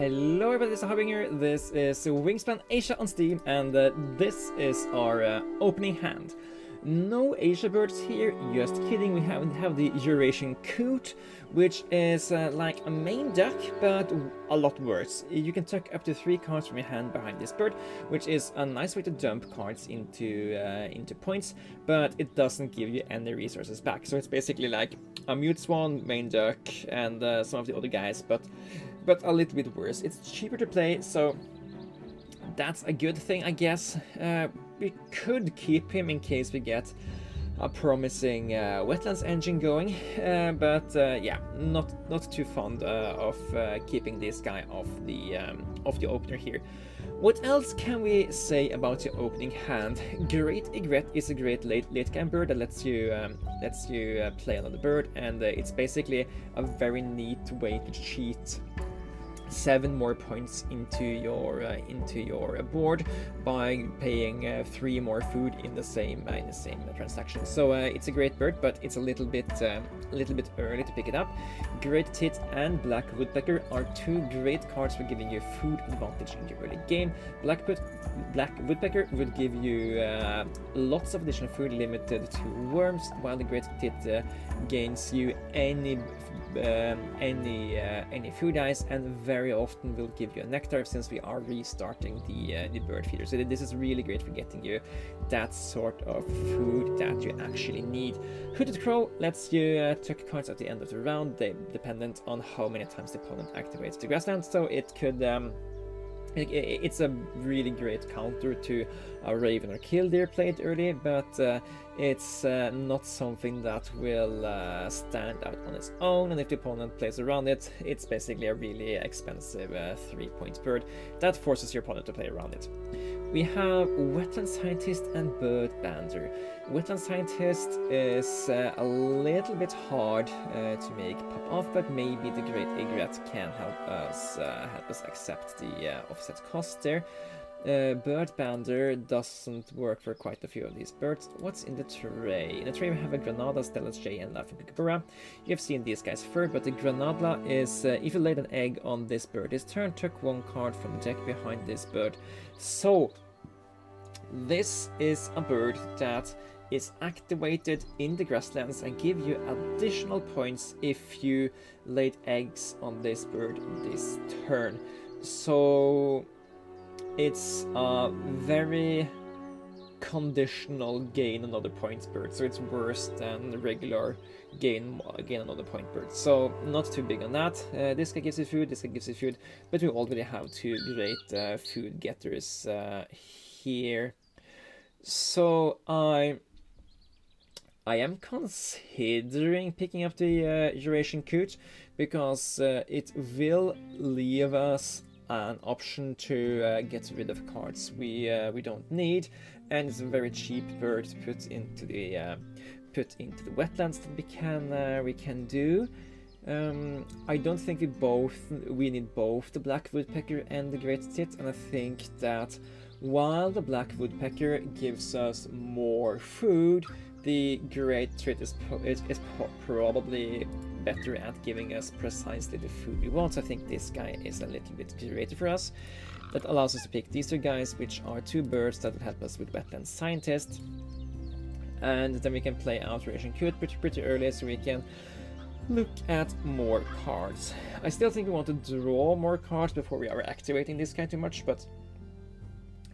Hello everybody, this is Harbinger, this is Wingspan Asia on Steam, and this is our opening hand. No Asia birds here, just kidding, we have the Eurasian coot, which is like a main duck, but a lot worse. You can tuck up to 3 cards from your hand behind this bird, which is a nice way to dump cards into points, but it doesn't give you any resources back. So it's basically like a mute swan, main duck, and some of the other guys, but a little bit worse. It's cheaper to play, so that's a good thing, I guess. We could keep him in case we get a promising wetlands engine going, but yeah, not too fond of keeping this guy off the opener here. What else can we say about the opening hand? Great Egret is a great late game bird that lets you play another bird, and it's basically a very neat way to cheat 7 more points into your board by paying 3 more food in the same transaction. So it's a great bird, but it's a little bit early to pick it up. Great Tit and Black Woodpecker are 2 great cards for giving you food advantage in your early game. Black Woodpecker would give you lots of additional food limited to worms, while the Great Tit gains you any food ice and very often will give you a nectar, since we are restarting the bird feeder. So this is really great for getting you that sort of food that you actually need. Hooded Crow lets you tuck cards at the end of the round, dependent on how many times the opponent activates the grassland, so it could it's a really great counter to a Raven or Killdeer played early, but it's not something that will stand out on its own, and if the opponent plays around it, it's basically a really expensive 3-point bird that forces your opponent to play around it. We have Wetland Scientist and Bird Bander. Wetland Scientist is a little bit hard to make pop off, but maybe the Great Egret can help us accept the offset cost there. Bird Bander doesn't work for quite a few of these birds. What's in the tray? In the tray we have a Granada, Stella's Jay, and Laughing Kookaburra. You've seen these guys first, but the Granada is, if you laid an egg on this bird this turn, took 1 card from the deck behind this bird. So, this is a bird that is activated in the grasslands and give you additional points if you laid eggs on this bird this turn. So it's a very conditional gain another points bird, so it's worse than the regular gain another point bird. So not too big on that. This guy gives you food, this guy gives you food, but we already have 2 great food getters here. So I am considering picking up the Eurasian coot, because it will leave us an option to get rid of cards we don't need, and it's a very cheap bird to put into the wetlands that we can do. I don't think we need both the Black Woodpecker and the Great Tit, and I think that while the Black Woodpecker gives us more food, the Great Tit is probably better at giving us precisely the food we want. So I think this guy is a little bit greater for us. That allows us to pick these 2 guys, which are 2 birds that will help us with Wetland Scientist. And then we can play out Eurasian Coot pretty early, so we can look at more cards. I still think we want to draw more cards before we are activating this guy too much, but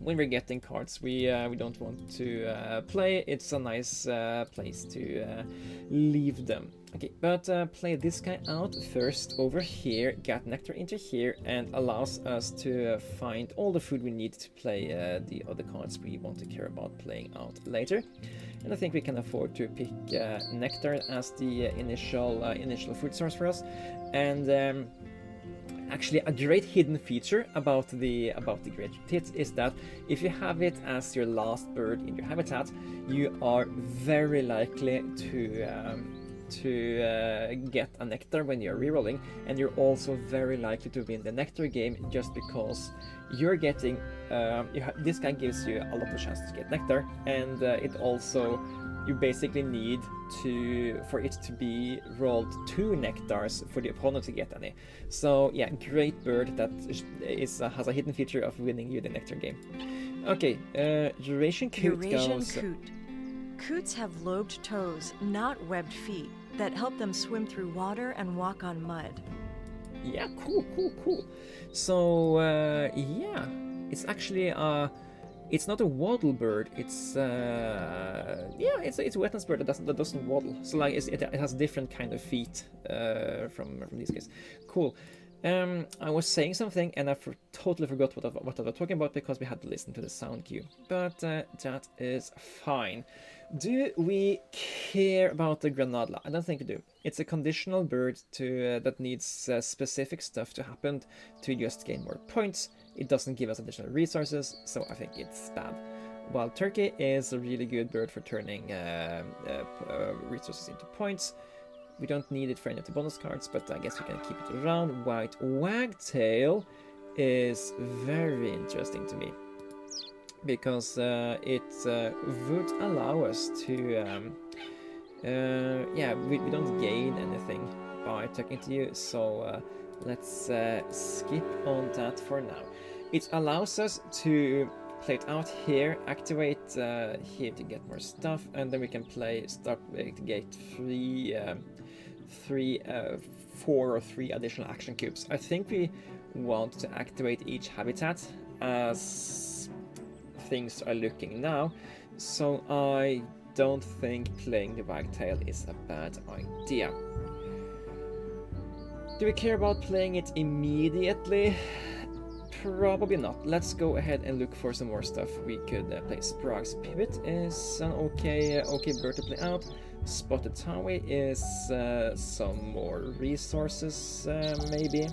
when we're getting cards we don't want to play, it's a nice place to leave them. Okay, but play this guy out first over here, get nectar into here, and allows us to find all the food we need to play the other cards we want to care about playing out later. And I think we can afford to pick nectar as the initial food source for us. And actually, a great hidden feature about the Great Tit is that if you have it as your last bird in your habitat, you are very likely to get a nectar when you're rerolling, and you're also very likely to win the nectar game, just because you're getting this guy gives you a lot of chances to get nectar, and it also you basically need for it to be rolled 2 nectars for the opponent to get any. So yeah, great bird that has a hidden feature of winning you the nectar game. Okay, Eurasian coot Eurasian goes. coot. Coots have lobed toes, not webbed feet, that help them swim through water and walk on mud. Yeah, cool. So yeah, it's actually it's not a waddle bird. It's yeah, it's a wetlands bird that doesn't waddle. So like it has different kind of feet from these guys. Cool. I was saying something and I totally forgot what I was talking about because we had to listen to the sound cue. But that is fine. Do we care about the Granadla? I don't think we do. It's a conditional bird that needs specific stuff to happen to just gain more points. It doesn't give us additional resources, so I think it's bad. While Turkey is a really good bird for turning resources into points. We don't need it for any of the bonus cards, but I guess we can keep it around. White Wagtail is very interesting to me because it would allow us to yeah, we don't gain anything by talking to you, so let's skip on that for now. It allows us to play it out here, activate here to get more stuff, and then we can start to get 4 or 3 additional action cubes. I think we want to activate each habitat as things are looking now, so I don't think playing the Wagtail is a bad idea. Do we care about playing it immediately? Probably not. Let's go ahead and look for some more stuff we could play. Sprague's Pivot is an okay bird to play out. Spotted Tawi is some more resources, maybe.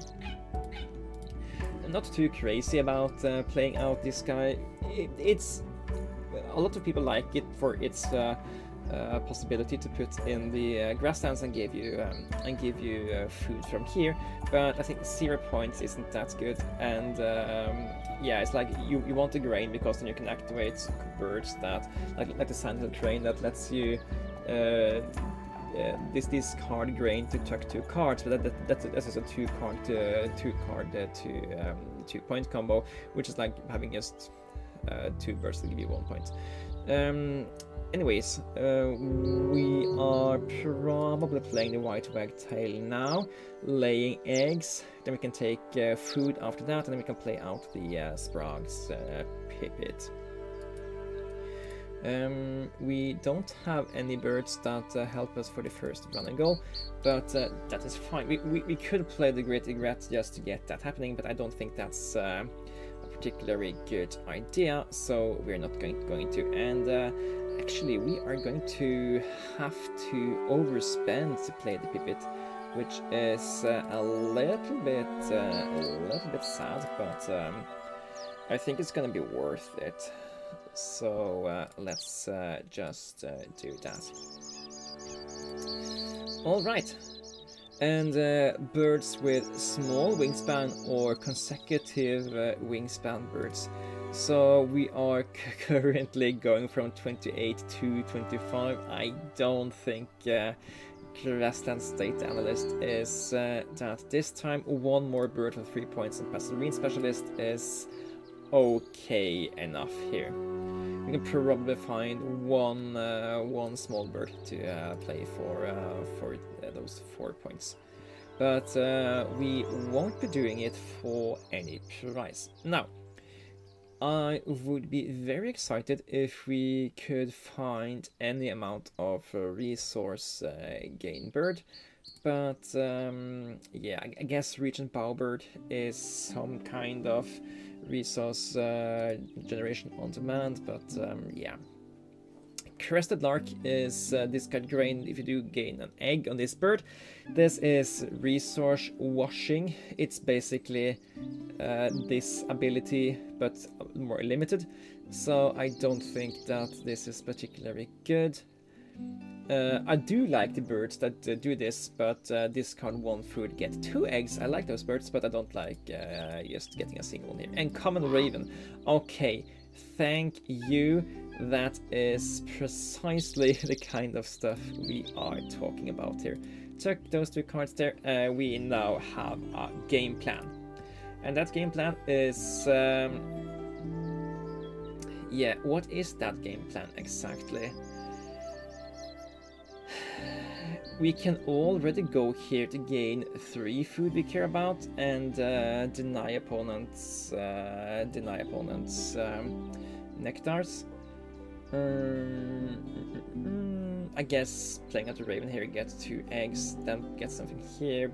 I'm not too crazy about playing out this guy. It's a lot of people like it for its possibility to put in the grasslands and give you food from here, but I think 0 points isn't that good, and yeah, it's like you want the grain because then you can activate birds that like the sandhill crane that lets you discard grain to chuck 2 cards, but that's a 2 point combo, which is like having just 2 birds to give you 1 point. Anyways, we are probably playing the White Wagtail now, laying eggs, then we can take food after that, and then we can play out the Sprague's Pipit. We don't have any birds that help us for the first run and go, but that is fine. We could play the Great Egret just to get that happening, but I don't think that's a particularly good idea, so we're not going to. And actually, we are going to have to overspend to play the Pipit, which is a little bit sad, but I think it's gonna be worth it. So let's just do that. All right. And birds with small wingspan or consecutive wingspan birds. So we are currently going from 28 to 25. I don't think Grassland State Analyst is that this time. 1 more bird for 3 points and Passerine Specialist is okay enough here. We can probably find one small bird to play for those 4 points, but we won't be doing it for any prize. Now, I would be very excited if we could find any amount of resource gain bird, but yeah, I guess Regent Bowerbird is some kind of resource generation on demand, but yeah. Crested Lark is discard grain if you do gain an egg on this bird. This is resource washing. It's basically this ability, but more limited. So I don't think that this is particularly good. I do like the birds that do this, but discard 1 food, get 2 eggs. I like those birds, but I don't like just getting a single one here. And Common Raven. Okay, Thank you. That is precisely the kind of stuff we are talking about here. Took those 2 cards there. We now have a game plan. And that game plan is... yeah, what is that game plan exactly? We can already go here to gain 3 food we care about and deny opponents nectars. I guess playing at the Raven here gets 2 eggs, then get something here.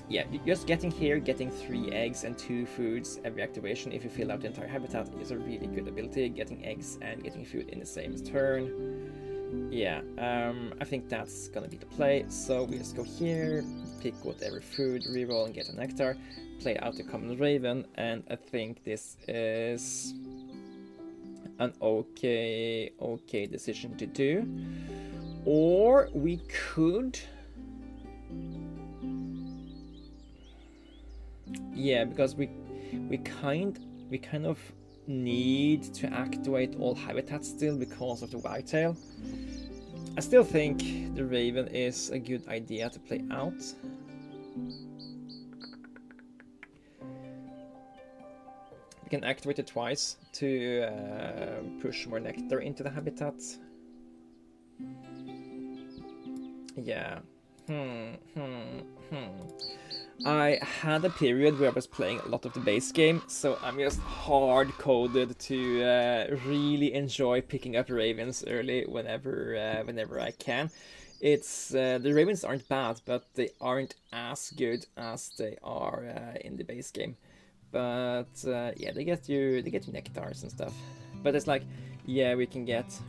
Yeah, just getting here, getting 3 eggs and 2 foods every activation if you fill out the entire habitat is a really good ability. Getting eggs and getting food in the same turn. Yeah, I think that's gonna be the play. So we just go here, pick whatever food, reroll and get a nectar, play out the common Raven, and I think this is an okay decision to do. Or we could... yeah, because we kind of need to activate all habitats still because of the whitetail. I still think the Raven is a good idea to play out. We can activate it twice to push more nectar into the habitat. Yeah. I had a period where I was playing a lot of the base game, so I'm just hard-coded to really enjoy picking up ravens early whenever I can. It's the ravens aren't bad, but they aren't as good as they are in the base game. But yeah, they get you nectars and stuff. But it's like, yeah, we can get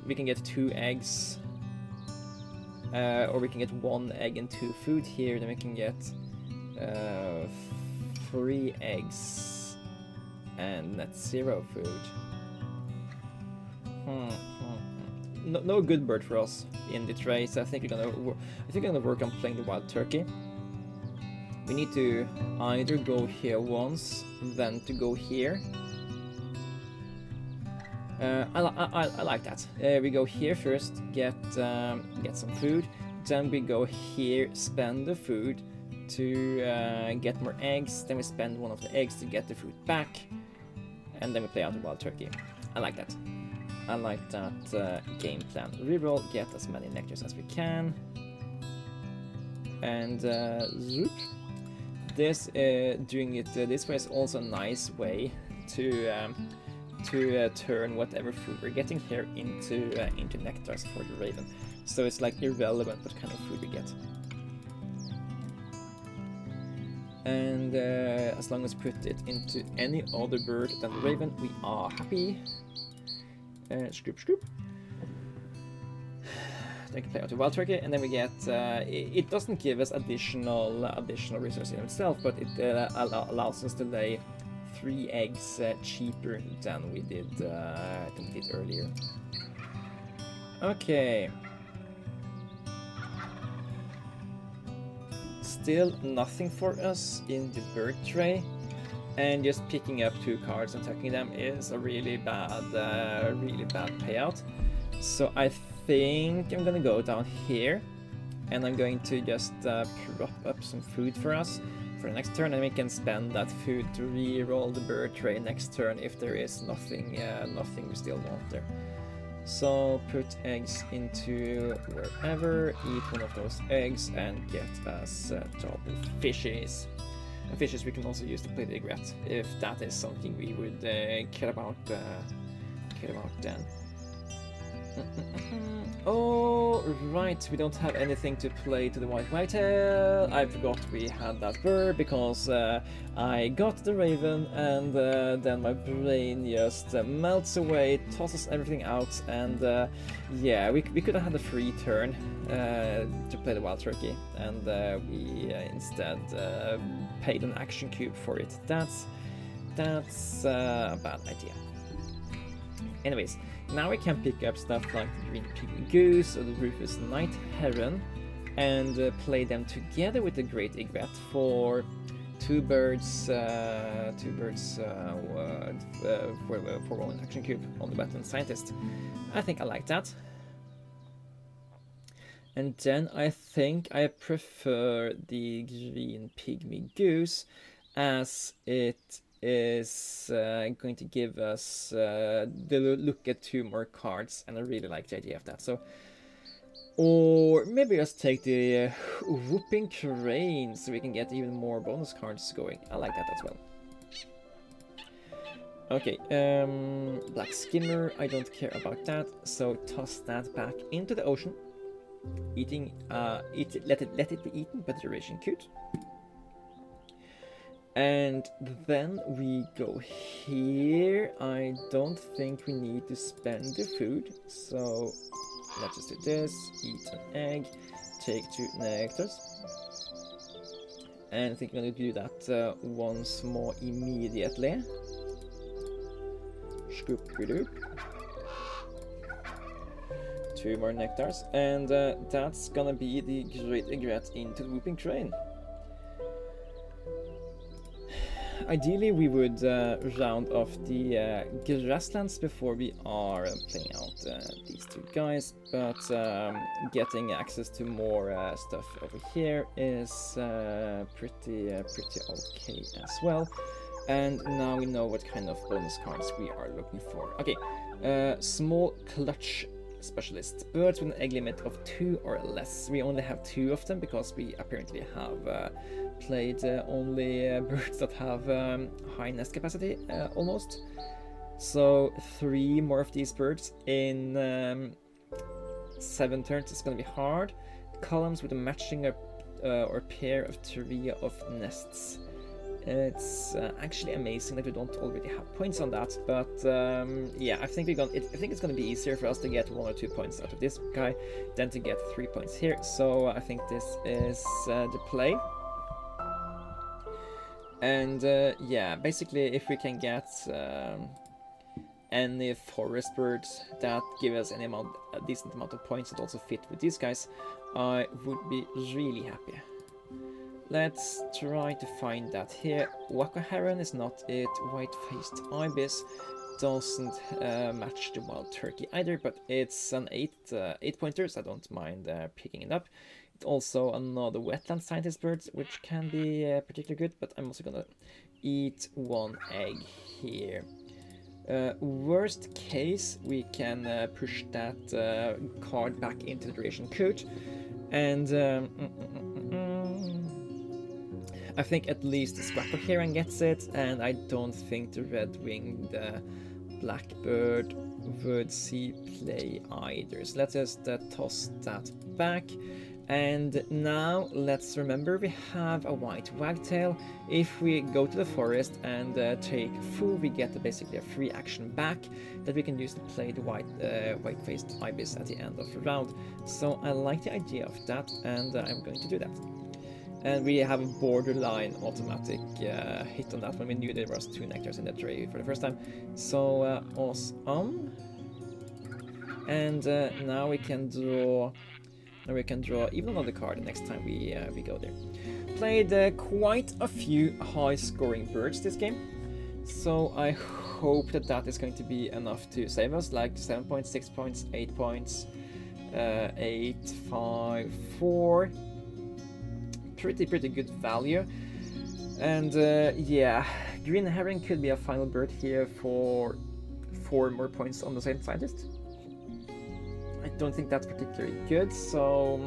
2 eggs, or we can get 1 egg and 2 food here. Then we can get 3 eggs and that's 0 food. No good bird for us in this race. I think we're gonna work on playing the wild turkey. We need to either go here once, then to go here. I like that. We go here first, get some food. Then we go here, spend the food to get more eggs. Then we spend 1 of the eggs to get the food back, and then we play out the wild turkey. I like that. I like that game plan. Reroll, get as many nectars as we can, and zoop. This doing it this way is also a nice way to turn whatever food we're getting here into nectars for the Raven. So it's like irrelevant what kind of food we get. And as long as we put it into any other bird than the Raven, we are happy. Scoop. Then we can play out the wild turkey, and then we get. It doesn't give us additional resources in itself, but it allows us to lay 3 eggs cheaper than we did earlier. Okay. Still nothing for us in the bird tray, and just picking up 2 cards and tucking them is a really bad payout. So I think I'm gonna go down here, and I'm going to just prop up some food for us for the next turn, and we can spend that food to re-roll the bird tray next turn if there is nothing we still want there. So put eggs into wherever, eat 1 of those eggs, and get us double fishes. And fishes we can also use to play the egret, if that is something we would care about then. Oh, right, we don't have anything to play to the whitetail. I forgot we had that bird because I got the Raven, and then my brain just melts away, tosses everything out, and yeah, we could have had a free turn to play the wild turkey, and we instead paid an action cube for it. That's a bad idea. Anyways, now we can pick up stuff like the green pygmy goose or the rufous night heron and play them together with the great egret for two birds for one action cube on the wetland scientist. I think I like that. And then I think I prefer the green pygmy goose, as it is going to give us the look at 2 more cards, and I really like the idea of that. So, or maybe just take the whooping crane so we can get even more bonus cards going. I like that as well. Okay, black skimmer, I don't care about that, so toss that back into the ocean. Let it be eaten by the duration cute. And then we go here. I don't think we need to spend the food, so let's just do this. Eat an egg, take 2 nectars. And I think I'm gonna do that once more immediately. Scoop-a-doop. 2 more nectars, and that's gonna be the great egret into the whooping crane. Ideally, we would round off the grasslands before we are playing out these 2 guys, but getting access to more stuff over here is pretty okay as well. And now we know what kind of bonus cards we are looking for. Okay, small clutch specialist. Birds with an egg limit of 2 or less. We only have 2 of them because we apparently have played only birds that have high nest capacity, almost. So 3 more of these birds in 7 turns is going to be hard. Columns with a matching or pair of 3 of nests. It's actually amazing that we don't already have points on that, but yeah, I think it's going to be easier for us to get 1 or 2 points out of this guy than to get 3 points here. So I think this is the play. And yeah, basically, if we can get any forest birds that give us a decent amount of points that also fit with these guys, I would be really happy. Let's try to find that here. Waka heron is not it. White-faced ibis doesn't match the wild turkey either, but it's an 8 pointer, so I don't mind picking it up. It's also another wetland scientist bird, which can be particularly good, but I'm also gonna eat 1 egg here. Worst case, we can push that card back into the duration code, and I think at least the Scrapper Heron gets it, and I don't think the red-winged blackbird would see play either. So let's just toss that back. And now let's remember we have a white wagtail. If we go to the forest and take food, we get basically a free action back that we can use to play the white-faced ibis at the end of the round. So I like the idea of that, and I'm going to do that. And we have a borderline automatic hit on that when we knew there was 2 nectars in the tray for the first time. So awesome. And now we can draw. Now we can draw even another card the next time we go there. Played quite a few high-scoring birds this game, so I hope that is going to be enough to save us. Like 7 points, 6 points, 8 points, 8, 5, 4. Pretty good value. And yeah, green herring could be a final bird here for 4 more points on the same scientist. I don't think that's particularly good, so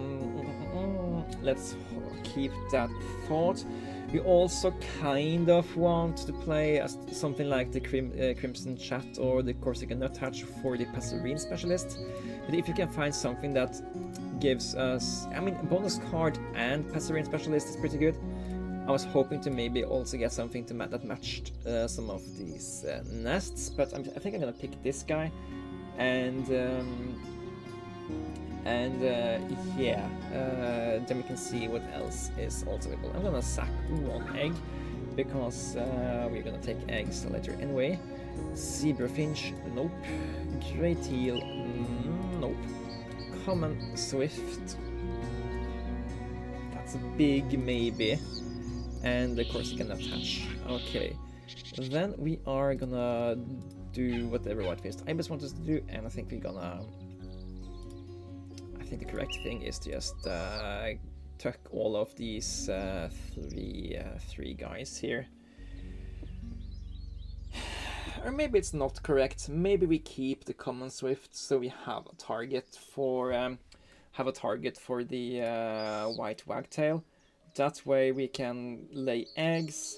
let's keep that thought. We also kind of want to play something like the Crimson Chat or the Corsican Nuthatch for the Passerine specialist. But if you can find something that gives us, I mean, a bonus card and Passerine specialist is pretty good. I was hoping to maybe also get something that matched some of these nests, but I think I'm gonna pick this guy, and yeah, then we can see what else is also available. I'm gonna sack 1 egg because we're gonna take eggs later anyway. Zebra finch, nope. Grey teal, nope. Common swift, that's a big maybe. And of course you can attach. Okay, then we are gonna do whatever white-faced ibis wants us to do, and I think we're gonna... I think the correct thing is to just tuck all of these three guys here. Or maybe it's not correct. Maybe we keep the common swift so we have a target for the white wagtail. That way we can lay eggs,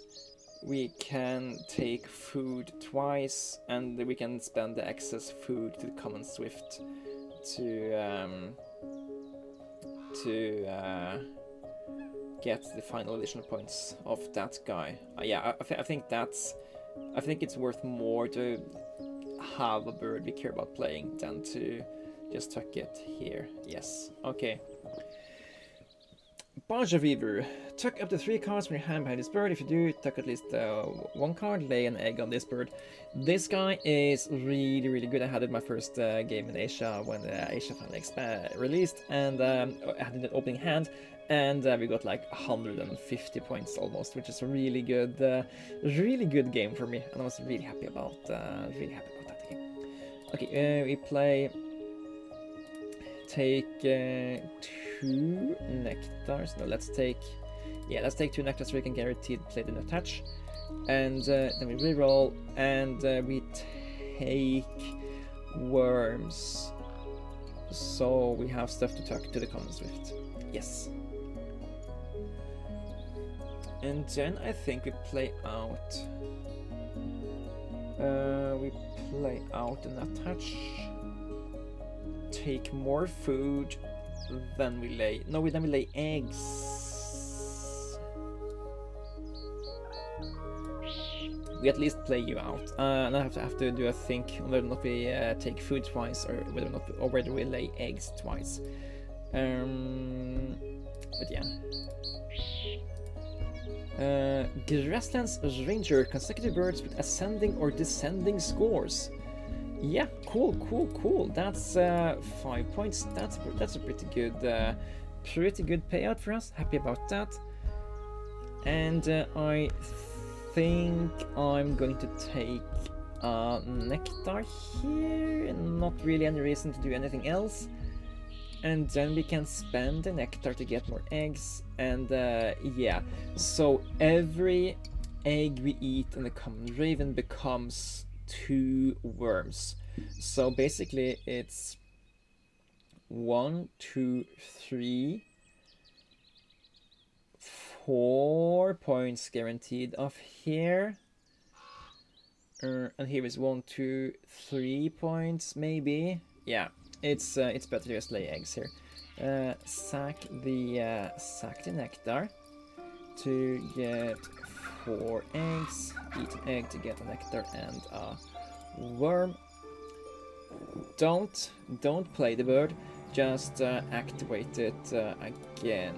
we can take food twice, and we can spend the excess food to the common swift to get the final additional points of that guy. Yeah, I think it's worth more to have a bird we care about playing than to just tuck it here. Yes, okay. Baja Weaver. Tuck up to 3 cards from your hand behind this bird. If you do, tuck at least 1 card, lay an egg on this bird. This guy is really, really good. I had it in my first game in Asia when Asia finally released, and I had it in the opening hand, and we got like 150 points almost, which is a really good game for me, and I was really happy about that game. Okay, we play. Take 2 nectars. No, let's take 2 nectars so we can guaranteed play the attach. And then we reroll, and we take worms. So we have stuff to tuck to the common swift. Yes. And then I think we play out. We play out an attach. Take more food, then we lay... No, then we lay eggs. We at least play you out. And I have to do a think on whether or not we take food twice, or whether we lay eggs twice. But yeah. Grasslands Ranger, consecutive birds with ascending or descending scores. Yeah, cool. That's 5 points. That's a pretty good payout for us. Happy about that. And I think I'm going to take nectar here, and not really any reason to do anything else. And then we can spend the nectar to get more eggs. And yeah, so every egg we eat in the common raven becomes 2 worms. So basically it's 1, 2, 3, 4 points guaranteed off here. And here is 1, 2, 3 points maybe. Yeah, it's better to just lay eggs here. Sack the nectar to get 4 eggs. Eat an egg to get a nectar and a worm. Don't play the bird, just activate it again.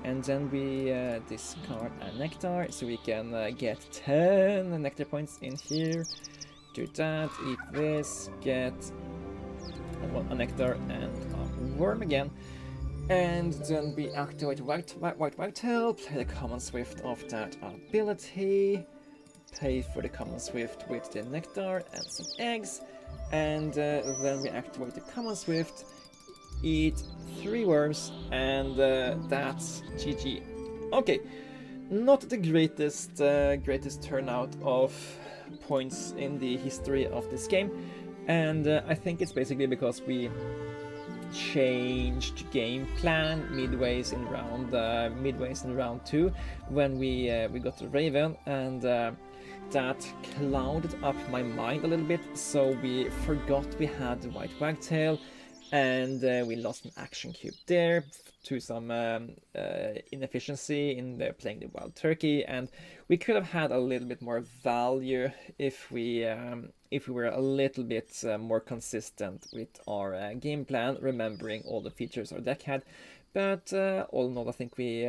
And then we discard a nectar, so we can get 10 nectar points in here. Do that, eat this, get a nectar and a worm again. And then we activate white wagtail, play the common swift of that ability, pay for the common swift with the nectar and some eggs, and then we activate the common swift, eat 3 worms, and that's GG. Okay, not the greatest turnout of points in the history of this game, and I think it's basically because we changed game plan midways in round 2 when we got the raven, and that clouded up my mind a little bit, so we forgot we had the white wagtail, and we lost an action cube there to some inefficiency in playing the wild turkey, and we could have had a little bit more value if we were a little bit more consistent with our game plan, remembering all the features our deck had. But all in all, I think we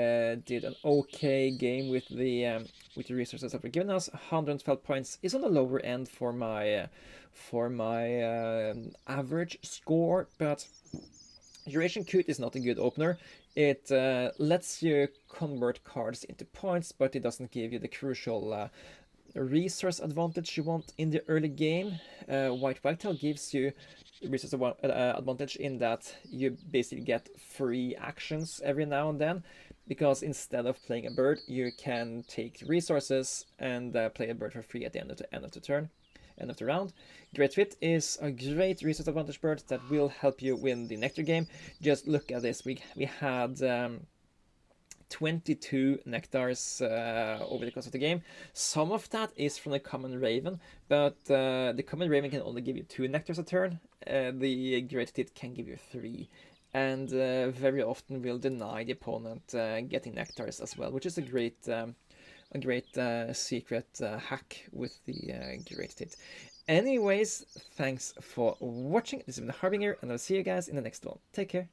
did an okay game with the resources that were given us. 112 points is on the lower end for my average score, but Eurasian Coot is not a good opener. It lets you convert cards into points, but it doesn't give you the crucial resource advantage you want in the early game. White Wagtail gives you resource advantage in that you basically get free actions every now and then, because instead of playing a bird, you can take resources and play a bird for free at the end of the turn, end of the round. Great Fit is a great resource advantage bird that will help you win the nectar game. Just look at this. We had 22 nectars over the course of the game. Some of that is from the common raven, but the common raven can only give you 2 nectars a turn. The great tit can give you 3, and very often will deny the opponent getting nectars as well, which is a great secret hack with the great tit. Anyways, thanks for watching. This has been the Harbinger, and I'll see you guys in the next one. Take care.